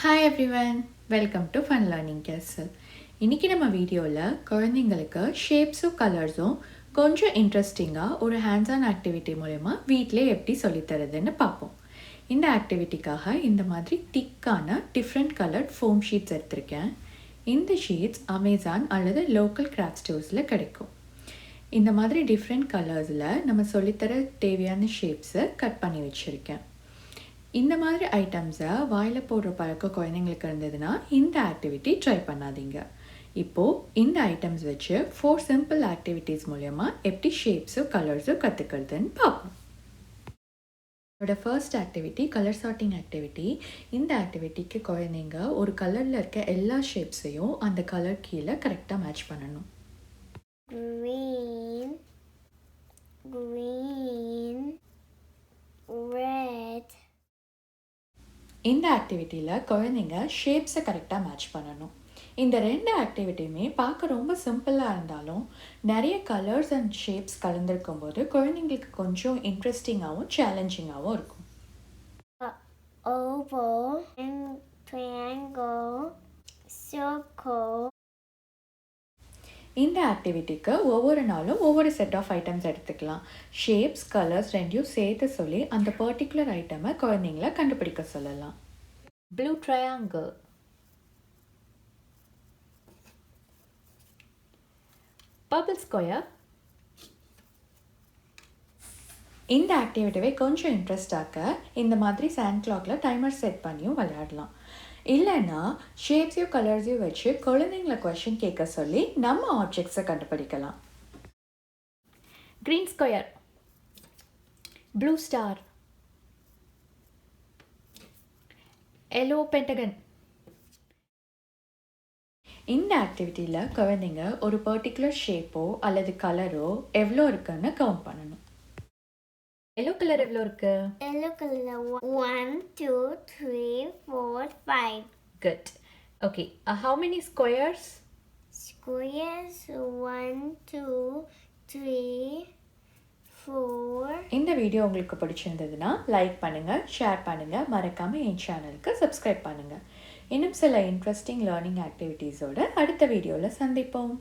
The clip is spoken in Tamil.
Hi everyone, welcome to fun learning castle. இன்றைக்கி நம்ம வீடியோவில் குழந்தைங்களுக்கு ஷேப்ஸும் கலர்ஸும் கொஞ்சம் இன்ட்ரெஸ்டிங்காக ஒரு ஹேண்ட்ஸ் ஆன் ஆக்டிவிட்டி மூலமா வீட்டிலே எப்படி சொல்லித்தரதுன்னு பார்ப்போம். இந்த ஆக்டிவிட்டிக்காக இந்த மாதிரி திக்கான டிஃப்ரெண்ட் கலர்ட் ஃபோம் ஷீட்ஸ் எடுத்திருக்கேன். இந்த ஷீட்ஸ் அமேசான் அல்லது லோக்கல் கிராஃப்ட் ஸ்டோர்ஸில் கிடைக்கும். இந்த மாதிரி டிஃப்ரெண்ட் கலர்ஸில் நம்ம சொல்லித்தர தேவையான ஷேப்ஸை கட் பண்ணி வச்சுருக்கேன். இந்த மாதிரி ஐட்டம்ஸை வாயில் போடுற பழக்கம் குழந்தைங்களுக்கு இருந்ததுன்னா இந்த ஆக்டிவிட்டி ட்ரை பண்ணாதீங்க. இப்போது இந்த ஐட்டம்ஸ் வச்சு 4 சிம்பிள் ஆக்டிவிட்டீஸ் மூலயமா எப்படி ஷேப்ஸும் கலர்ஸும் கற்றுக்கிறதுன்னு பார்ப்போம். என்னோட first activity colour sorting activity. இந்த ஆக்டிவிட்டிக்கு குழந்தைங்க ஒரு கலரில் இருக்க எல்லா ஷேப்ஸையும் அந்த கலர் கீழே கரெக்டாக மேட்ச் பண்ணணும். Green, green, red. இந்த ஆக்டிவிட்டியில் குழந்தைங்க ஷேப்ஸை கரெக்டாக மேட்ச் பண்ணணும். இந்த 2 ஆக்டிவிட்டியுமே பார்க்க ரொம்ப சிம்பிளாக இருந்தாலும் நிறைய கலர்ஸ் அண்ட் ஷேப்ஸ் கலந்துருக்கும் போது குழந்தைங்களுக்கு கொஞ்சம் இன்ட்ரெஸ்டிங்காகவும் சேலஞ்சிங்காகவும் இருக்கும். Oval, triangle, circle. இந்த ஆக்டிவிட்டிக்கு ஒவ்வொரு நாளும் ஒவ்வொரு செட் ஆஃப் ஐட்டம்ஸ் எடுத்துக்கலாம். ஷேப்ஸ் கலர்ஸ் ரெண்டையும் சேர்த்து சொல்லி அந்த பர்டிகுலர் ஐட்டமை குழந்தைங்கள கண்டுபிடிக்க சொல்லலாம். Blue triangle, purple square. இந்த ஆக்டிவிட்டியை கொஞ்சம் இன்ட்ரெஸ்டாக இந்த மாதிரி சாண்ட் கிளாக்கில் டைமர் செட் பண்ணியும் விளையாடலாம். இல்லைன்னா ஷேப்ஸையும் கலர்ஸையும் வச்சு குழந்தைங்கள கொஷின் கேட்க சொல்லி நம்ம ஆப்ஜெக்ட்ஸை கண்டுபிடிக்கலாம். Green square, blue star, yellow Pentagon. இந்த ஆக்டிவிட்டியில் குழந்தைங்க ஒரு பர்டிகுலர் ஷேப்போ அல்லது கலரோ எவ்வளோ இருக்குன்னு கவுண்ட் பண்ணணும். எல்லோ கலர் எவ்வளோ இருக்கு? Yellow color 1, 2, 3, 4, 5. Good. Okay. How many squares? Squares 1, 2, 3, 4. இந்த வீடியோ உங்களுக்கு பிடிச்சிருந்ததுன்னா லைக் பண்ணுங்கள், ஷேர் பண்ணுங்கள், மறக்காமல் என் சேனலுக்கு சப்ஸ்கிரைப் பண்ணுங்கள். இன்னும் சில இன்ட்ரெஸ்டிங் லேர்னிங் ஆக்டிவிட்டீஸோட அடுத்த வீடியோவில் சந்திப்போம்.